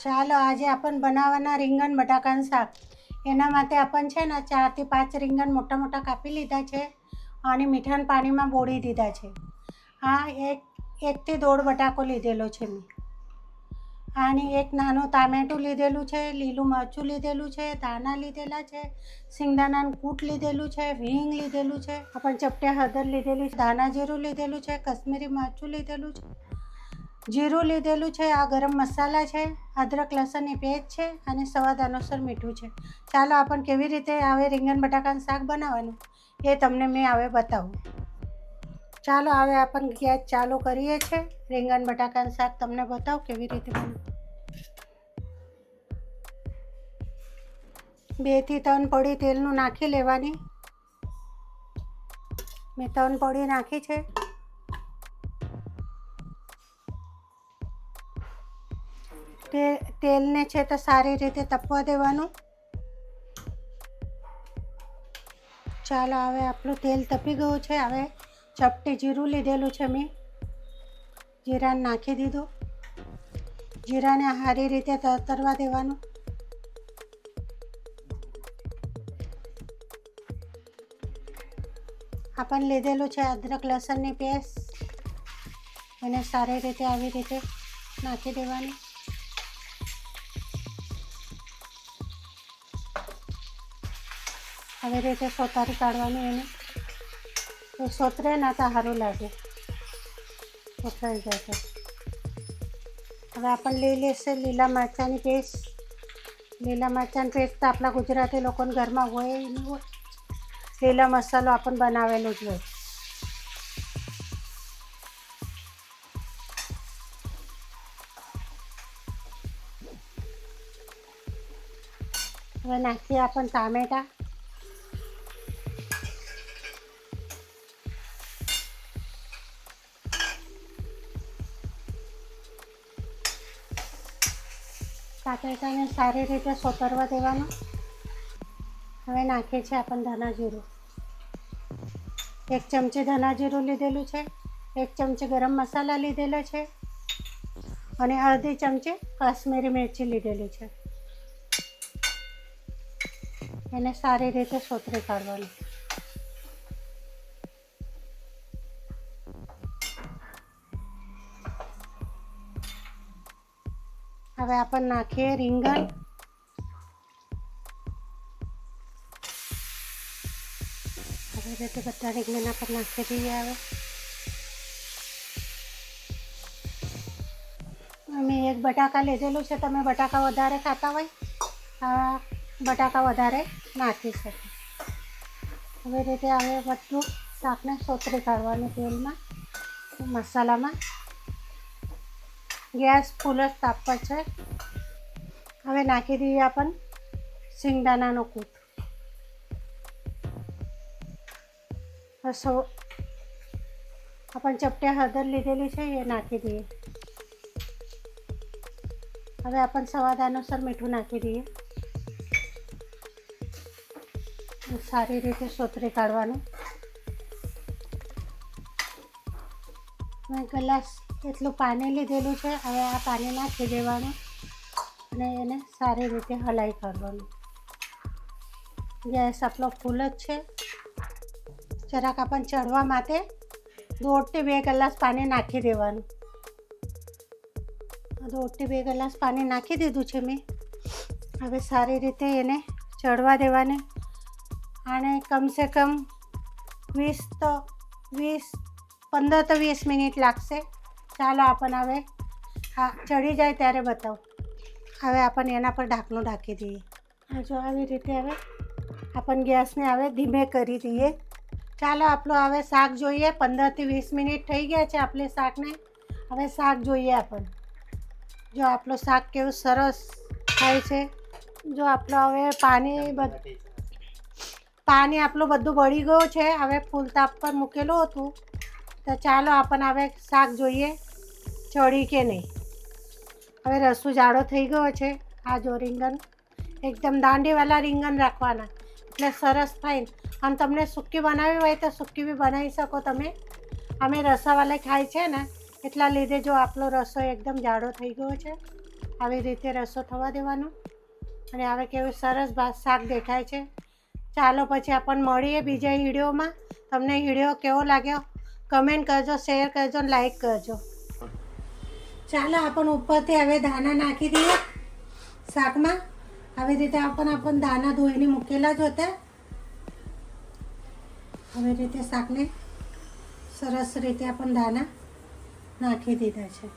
ચાલો આજે આપણ બનાવવાના રીંગણ બટાકાનું શાક. એના માટે આપણ છે ને 4 થી 5 રીંગણ મોટા મોટા કાપી લીધા છે અને મીઠાના પાણીમાં બોળી દીધા છે. આ એકથી દોઢ બટાકો લીધેલો છે મેં. અને એક નાનું ટામેટું લીધેલું છે, લીલું મરચું લીધેલું છે, ધાણા લીધેલા છે, સિંગદાણાનું કૂટ લીધેલું છે, હિંગ લીધેલું છે, આપણ ચપટી હળદર લીધેલી છે, ધાણા જીરું લીધેલું છે, કશ્મીરી મરચું લીધેલું છે, જીરું લીધેલું છે, આ ગરમ મસાલા છે, અદરક લસણની પેસ્ટ છે અને સ્વાદ અનુસાર મીઠું છે. ચાલો આપણ કેવી રીતે હવે રીંગણ બટાકાનું શાક બનાવવાનું એ તમને મેં હવે બતાવું. ચાલો હવે આપણ ગેસ ચાલુ કરીએ છીએ. રીંગણ બટાકાનું શાક તમને બતાવું કેવી રીતે બનાવું. 2 થી 3 પડી તેલનું નાખી લેવાની. મેં 3 પડી નાખી છે. તેલને છે તો સારી રીતે તપવા દેવાનું. ચાલો હવે આપણું તેલ તપી ગયું છે. હવે ચપટી જીરું લીધેલું છે મેં, જીરાને નાખી દીધું. જીરાને સારી રીતે તરવા દેવાનું. આપણ લીધેલું છે અદરક લસણની પેસ્ટ, એને સારી રીતે આવી રીતે નાખી દેવાની. આવી રીતે સોતારી કાઢવાની. એને તો સોતરે ના તો સારું લાગે, સોતરાઈ જાય તો. હવે આપણે લઈ લેશે લીલા મરચાંની પેસ્ટ. લીલા મરચાંની પેસ્ટ તો આપણા ગુજરાતી લોકોને ઘરમાં હોય નહીં હોય. લીલા મસાલો આપણે બનાવેલો જ હોય. હવે નાખીએ આપણે ટામેટાં. ટામેટાને સારી રીતે સોતરવા દેવાનું. હવે નાખીએ છીએ આપણે ધાણા જીરું. 1 ચમચી ધાણા જીરું લીધેલું છે, 1 ચમચી ગરમ મસાલા લીધેલો છે અને અડધી ચમચી કાશ્મીરી મિરચી લીધેલી છે. એને સારી રીતે સોતરી કાઢવાનું. હવે આપણે નાખીએ રીંગણ. આવી રીતે બધા રીંગણ આપણે નાખી દઈએ. હવે મેં 1 બટાકા લીધેલું છે. તમે બટાકા વધારે ખાતા હોય બટાકા વધારે નાખી શકો. આવી રીતે હવે બધું શાકને સોતરી કાઢવાનું તેલમાં, મસાલામાં. ગેસ ફૂલ જ તાપ પર છે. હવે નાખી દઈએ આપણે સિંગદાણાનો કૂટ. આપણે ચપટી હળદર લીધેલી છે એ નાખી દઈએ. હવે આપણે સ્વાદ અનુસાર મીઠું નાખી દઈએ. સારી રીતે સોતરી કાઢવાનું. મેં ગ્લાસ એટલું પાણી લીધેલું છે. હવે આ પાણી નાખી દેવાનું અને એને સારી રીતે હલાવી કાઢવાનું. ગેસ આપણો ફૂલ જ છે. જરાક આપણને ચડવા માટે 1.5 થી 2 ગ્લાસ પાણી નાખી દેવાનું. 1.5 થી 2 ગ્લાસ પાણી નાખી દીધું છે મેં. હવે સારી રીતે એને ચડવા દેવાની. આને કમસે કમ 15 to 20 મિનિટ લાગશે. ચાલો આપણને હવે ચડી જાય ત્યારે બતાવું. હવે આપણને એના પર ઢાંકણું ઢાંકી દઈએ. જો આવી રીતે હવે આપણને ગેસને હવે ધીમે કરી દઈએ. ચાલો આપણું હવે શાક જોઈએ. 15 થી 20 મિનિટ થઈ ગયા છે આપણે શાકને. હવે શાક જોઈએ આપણને. જો આપણું શાક કેવું સરસ થાય છે. જો આપણું હવે પાણી આપણું બધું બળી ગયું છે. હવે ફૂલ તાપ પર મૂકેલું હતું. તો ચાલો આપણને હવે શાક જોઈએ ચડી કે નહીં. હવે રસો જાડો થઈ ગયો છે. આ જો રીંગણ એકદમ દાંડીવાળા રીંગણ રાખવાના એટલે સરસ થાય. અને તમને સૂકી બનાવવી હોય તો સૂકી બી બનાવી શકો તમે. અમે રસાવાળા ખાય છે ને એટલા લીધે જો આપણો રસો એકદમ જાડો થઈ ગયો છે. આવી રીતે રસો થવા દેવાનો. અને હવે કેવું સરસ શાક દેખાય છે. ચાલો પછી આપણને મળીએ બીજા વિડીયોમાં. તમને વિડીયો કેવો લાગ્યો કમેન્ટ કરજો, શેર કરજો, લાઈક કરજો. ચાલો આપણને ઉપરથી હવે દાણા નાખી દઈએ શાકમાં. આવી રીતે આપણને દાણા ધોઈને મૂકેલા જ હતા. આવી રીતે શાકને સરસ રીતે દાણા નાખી દીધા છે.